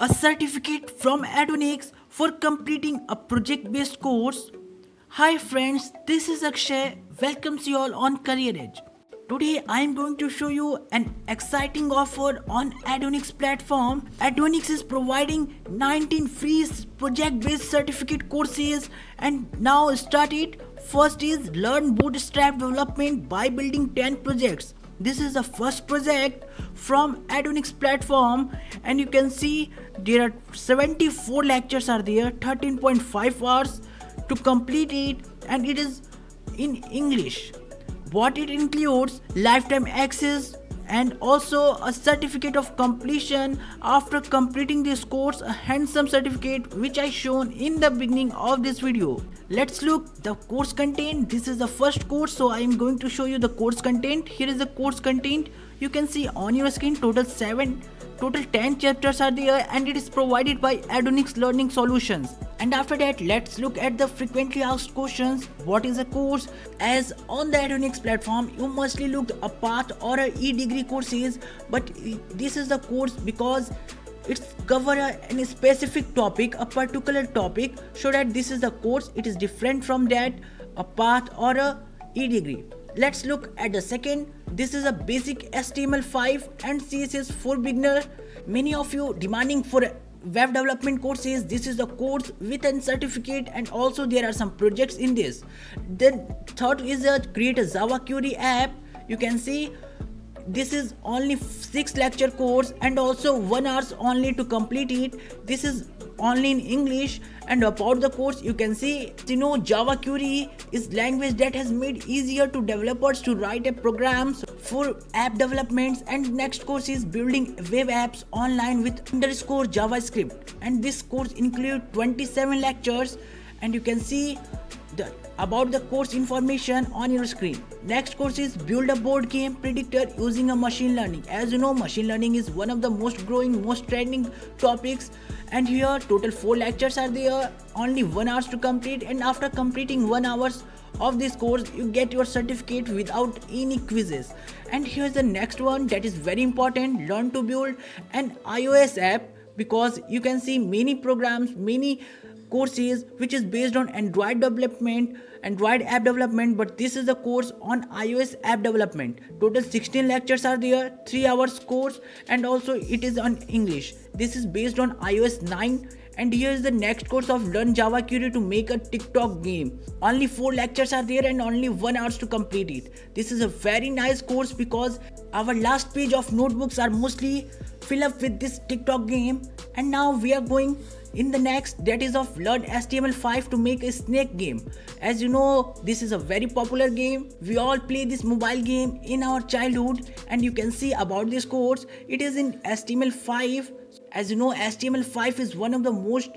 a certificate from Adonix for completing a project-based course. Hi friends, this is Akshay. Welcomes you all on Career Edge. Today I am going to show you an exciting offer on Adonix platform. Adonix is providing 19 free project-based certificate courses and now start it. First is Learn Bootstrap Development by building 10 projects. This is the first project from Adonix platform and you can see there are 74 lectures are there, 13.5 hours to complete it, and it is in English. What it includes: lifetime access and also a certificate of completion after completing this course, a handsome certificate which I shown in the beginning of this video. Let's look the course content. This is the first course, so I am going to show you the course content. Here is the course content. You can see on your screen total 10 chapters are there and it is provided by Adonix Learning Solutions. And after that, let's look at the frequently asked questions. What is a course? As on the Adonix platform, you mostly look a path or a e-degree courses, but this is the course because it's cover any specific topic, a particular topic, so that this is the course. It is different from that, a path or a e-degree. Let's look at the second. This is a basic HTML5 and CSS for beginner. Many of you demanding for web development courses. This is the course with a certificate and also there are some projects in this. Then third is a create a Java query app. You can see this is only 6 lecture course and also 1 hours only to complete it. This is only in English. And about the course, you can see, Java query is language that has made easier to developers to write a programs for app developments. And next course is building web apps online with underscore JavaScript, and this course include 27 lectures and you can see about the course information on your screen. Next course is build a board game predictor using a machine learning. As you know, machine learning is one of the most growing, most trending topics, and here total 4 lectures are there, only 1 hour to complete, and after completing 1 hour of this course you get your certificate without any quizzes. And here's the next one that is very important: learn to build an iOS app, because you can see many programs, many courses which is based on Android app development, but this is the course on iOS app development. Total 16 lectures are there, 3 hours course, and also it is on English. This is based on iOS 9. And here is the next course of learn Java query to make a TikTok game. Only 4 lectures are there and only 1 hour to complete it. This is a very nice course because our last page of notebooks are mostly fill up with this TikTok game. And now we are going in the next, that is of learn HTML5 to make a snake game. As you know, this is a very popular game. We all play this mobile game in our childhood, and you can see about this course, it is in HTML5. As you know, HTML5 is one of the most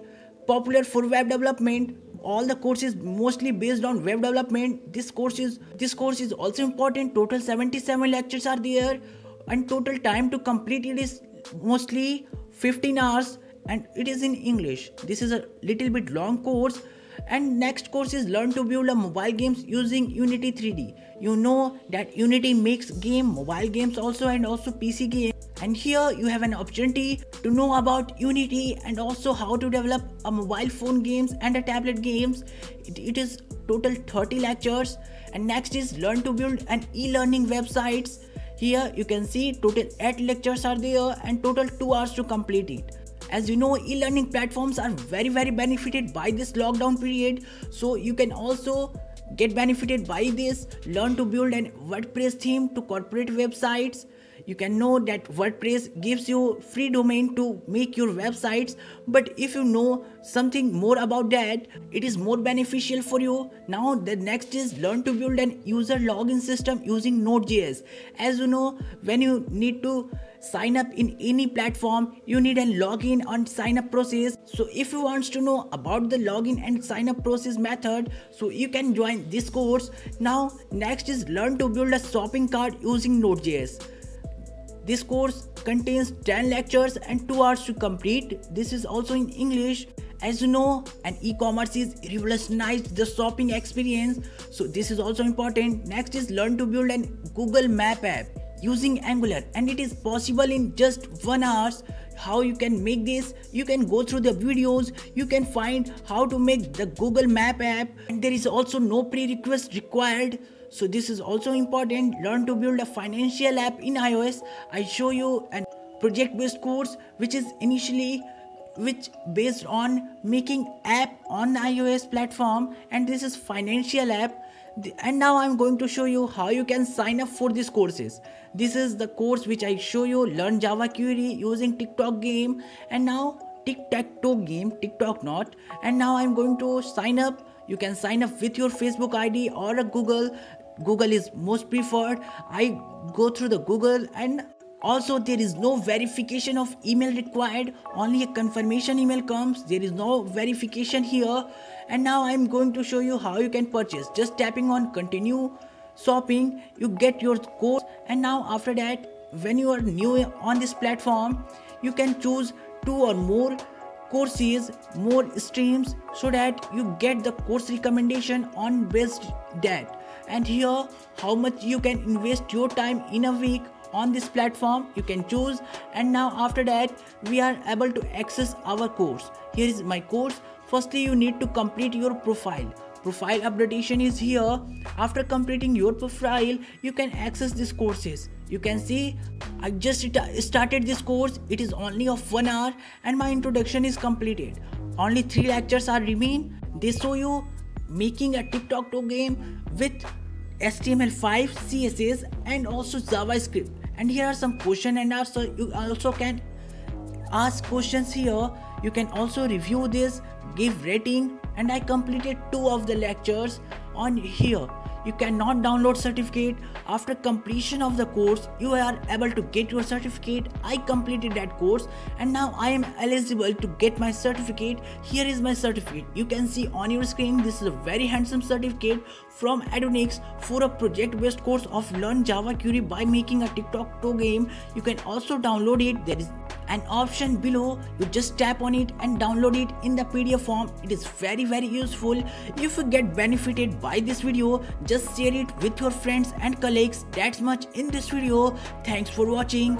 popular for web development. All the courses mostly based on web development. This course is also important. Total 77 lectures are there and total time to complete it is mostly 15 hours and it is in English. This is a little bit long course. And next course is learn to build a mobile games using Unity 3D. You know that Unity makes mobile games also, and also PC games. And here you have an opportunity to know about Unity and also how to develop a mobile phone games and a tablet games. It is total 30 lectures. And next is learn to build an e-learning websites. Here you can see total 8 lectures are there and total 2 hours to complete it. As you know, e-learning platforms are very benefited by this lockdown period, so you can also get benefited by this. Learn to build an WordPress theme to corporate websites. You can know that WordPress gives you free domain to make your websites, but if you know something more about that, it is more beneficial for you. Now the next is learn to build an user login system using Node.js. As you know, when you need to sign up in any platform, you need a login and sign up process. So if you want to know about the login and sign up process method, so you can join this course. Now next is learn to build a shopping cart using Node.js. This course contains 10 lectures and 2 hours to complete. This is also in English. As you know, an e-commerce is revolutionized the shopping experience, so this is also important. Next is learn to build an Google Map app using Angular, and it is possible in just 1 hour. how you can make this. You can go through the videos, you can find how to make the Google Map app, and there is also no prerequisite required. So this is also important. Learn to build a financial app in iOS. I show you a project based course which based on making app on iOS platform, and this is financial app. And now I'm going to show you how you can sign up for these courses. This is the course which I show you, learn Java query using TikTok game, and now tic-tac-toe game, TikTok not. And now I'm going to sign up. You can sign up with your Facebook ID or a Google is most preferred. I go through the Google, and also there is no verification of email required, only a confirmation email comes. There is no verification here. And now I'm going to show you how you can purchase. Just tapping on continue shopping, you get your course. And now after that, when you are new on this platform, you can choose 2 or more courses, more streams, so that you get the course recommendation on based that. And here how much you can invest your time in a week on this platform you can choose. And now after that, we are able to access our course. Here is my course. Firstly, you need to complete your profile. Profile updatation is here. After completing your profile, you can access these courses. You can see I just started this course. It is only of 1 hour and my introduction is completed. Only 3 lectures are remain. They show you making a tic-tac-toe game with HTML5, CSS and also JavaScript. And here are some question and answer. You also can ask questions here. You can also review this, give rating, and I completed 2 of the lectures on here. You cannot download certificate. After completion of the course, you are able to get your certificate. I completed that course and now I am eligible to get my certificate. Here is my certificate. You can see on your screen, this is a very handsome certificate from Edunix for a project based course of learn Java query by making a tic-tac-toe game. You can also download it. There is an option below. You just tap on it and download it in the PDF form. It is very useful. If you get benefited by this video, just share it with your friends and colleagues. That's much in this video. Thanks for watching.